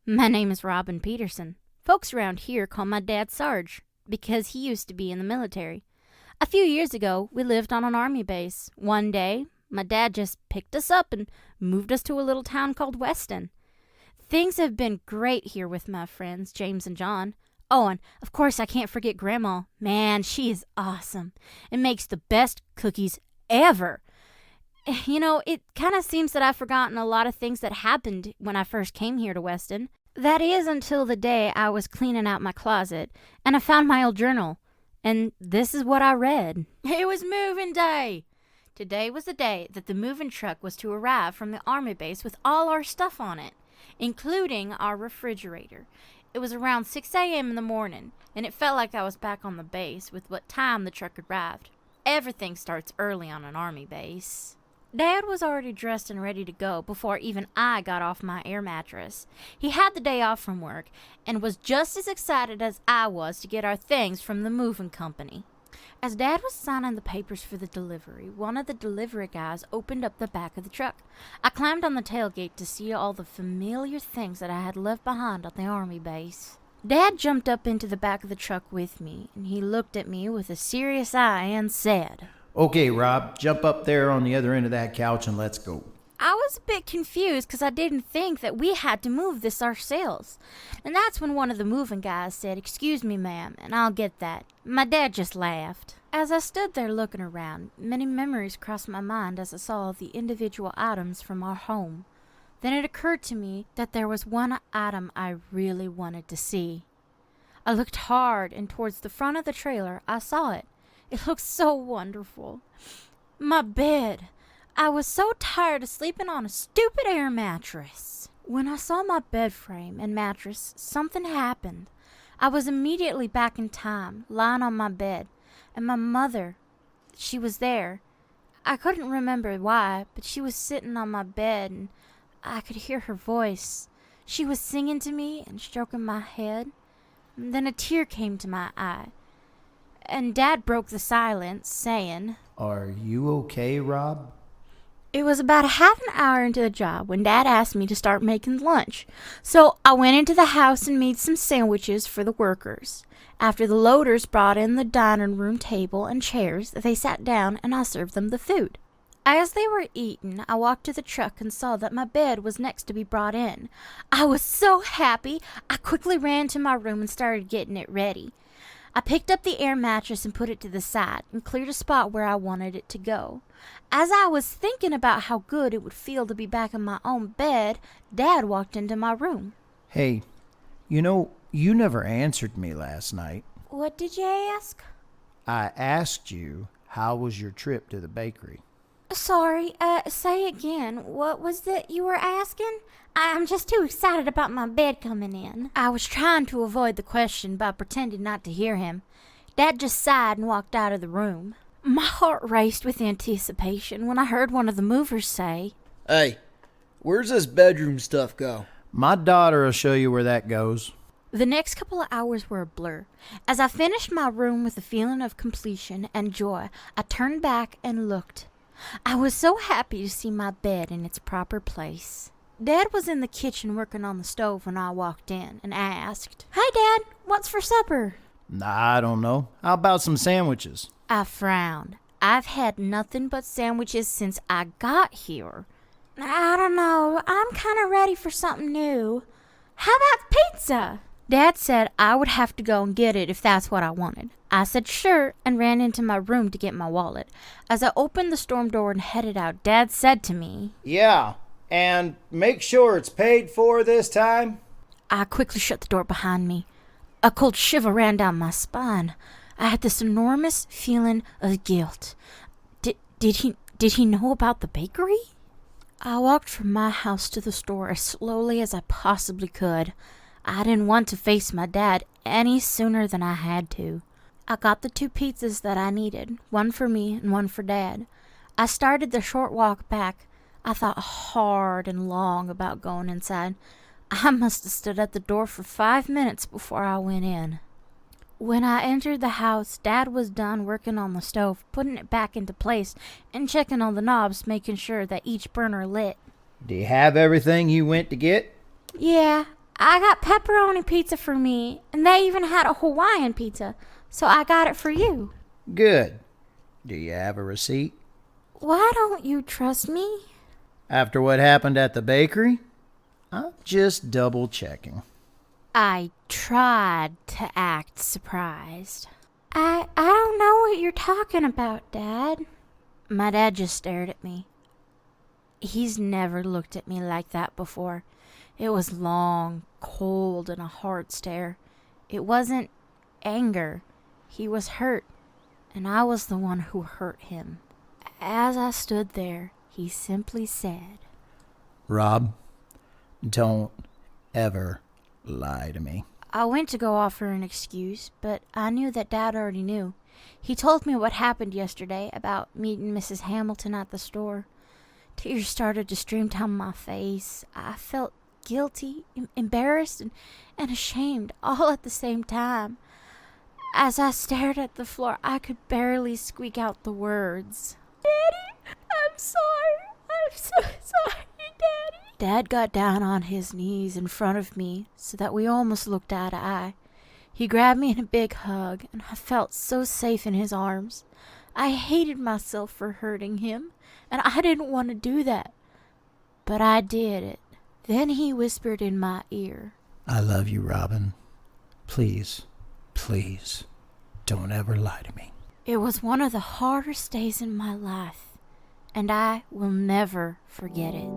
My name is Robin Peterson. Folks around here call my dad Sarge because he used to be in the military. A few years ago, we lived on an army base. One day, my dad just picked us up and moved us to a little town called Weston. Things have been great here with my friends, James and John. Oh, and of course I can't forget Grandma. Man, she is awesome and makes the best cookies ever. You know, it kind of seems that I've forgotten a lot of things that happened when I first came here to Weston. That is until the day I was cleaning out my closet and I found my old journal. And this is what I read. It was moving day. Today was the day that the moving truck was to arrive from the army base with all our stuff on it, including our refrigerator. It was around 6 a.m. in the morning, and it felt like I was back on the base with what time the truck arrived. Everything starts early on an army base. Dad was already dressed and ready to go before even I got off my air mattress. He had the day off from work and was just as excited as I was to get our things from the moving company. As Dad was signing the papers for the delivery, one of the delivery guys opened up the back of the truck. I climbed on the tailgate to see all the familiar things that I had left behind on the army base. Dad jumped up into the back of the truck with me, and he looked at me with a serious eye and said, "Okay, Rob, jump up there on the other end of that couch and let's go." I was a bit confused because I didn't think that we had to move this ourselves. And that's when one of the moving guys said, "Excuse me, ma'am, and I'll get that." My dad just laughed. As I stood there looking around, many memories crossed my mind as I saw the individual items from our home. Then it occurred to me that there was one item I really wanted to see. I looked hard, and towards the front of the trailer, I saw it. It looked so wonderful. My bed. I was so tired of sleeping on a stupid air mattress. When I saw my bed frame and mattress, something happened. I was immediately back in time, lying on my bed, and my mother, she was there. I couldn't remember why, but she was sitting on my bed, and I could hear her voice. She was singing to me and stroking my head. And then a tear came to my eye, and Dad broke the silence, saying, "Are you okay, Rob?" It was about a half an hour into the job when Dad asked me to start making lunch. So I went into the house and made some sandwiches for the workers. After the loaders brought in the dining room table and chairs, they sat down and I served them the food. As they were eating, I walked to the truck and saw that my bed was next to be brought in. I was so happy, I quickly ran to my room and started getting it ready. I picked up the air mattress and put it to the side and cleared a spot where I wanted it to go. As I was thinking about how good it would feel to be back in my own bed, Dad walked into my room. "Hey, you never answered me last night." "What did you ask?" "I asked you, how was your trip to the bakery?" "Sorry, say again. What was it you were asking? I'm just too excited about my bed coming in." I was trying to avoid the question by pretending not to hear him. Dad just sighed and walked out of the room. My heart raced with anticipation when I heard one of the movers say, "Hey, where's this bedroom stuff go?" "My daughter will show you where that goes." The next couple of hours were a blur. As I finished my room with a feeling of completion and joy, I turned back and looked. I was so happy to see my bed in its proper place. Dad was in the kitchen working on the stove when I walked in and asked, "Hey, Dad, what's for supper?" "I don't know. How about some sandwiches?" I frowned. I've had nothing but sandwiches since I got here. "I don't know. I'm kind of ready for something new. How about pizza?" Dad said I would have to go and get it if that's what I wanted. I said sure and ran into my room to get my wallet. As I opened the storm door and headed out, Dad said to me, "Yeah, and make sure it's paid for this time." I quickly shut the door behind me. A cold shiver ran down my spine. I had this enormous feeling of guilt. Did he know about the bakery? I walked from my house to the store as slowly as I possibly could. I didn't want to face my dad any sooner than I had to. I got the 2 pizzas that I needed, one for me and one for Dad. I started the short walk back. I thought hard and long about going inside. I must have stood at the door for 5 minutes before I went in. When I entered the house, Dad was done working on the stove, putting it back into place, and checking all the knobs, making sure that each burner lit. "Do you have everything you went to get?" "Yeah, I got pepperoni pizza for me, and they even had a Hawaiian pizza, so I got it for you. Good. Do you have a receipt? Why don't you trust me? After what happened at the bakery? I'm just double checking. I tried to act surprised. I don't know what you're talking about, Dad. My dad just stared at me. He's never looked at me like that before. It was long, cold, and a hard stare. It wasn't anger. He was hurt, and I was the one who hurt him. As I stood there, he simply said, Rob, don't ever lie to me. I went to go offer an excuse, but I knew that Dad already knew. He told me what happened yesterday about meeting Mrs. Hamilton at the store. Tears started to stream down my face. I felt guilty, embarrassed, and ashamed, all at the same time. As I stared at the floor, I could barely squeak out the words. Daddy, I'm sorry. I'm so sorry, Daddy. Dad got down on his knees in front of me so that we almost looked eye to eye. He grabbed me in a big hug, and I felt so safe in his arms. I hated myself for hurting him, and I didn't want to do that. But I did it. Then he whispered in my ear, I love you, Robin. Please, please, don't ever lie to me. It was one of the hardest days in my life, and I will never forget it.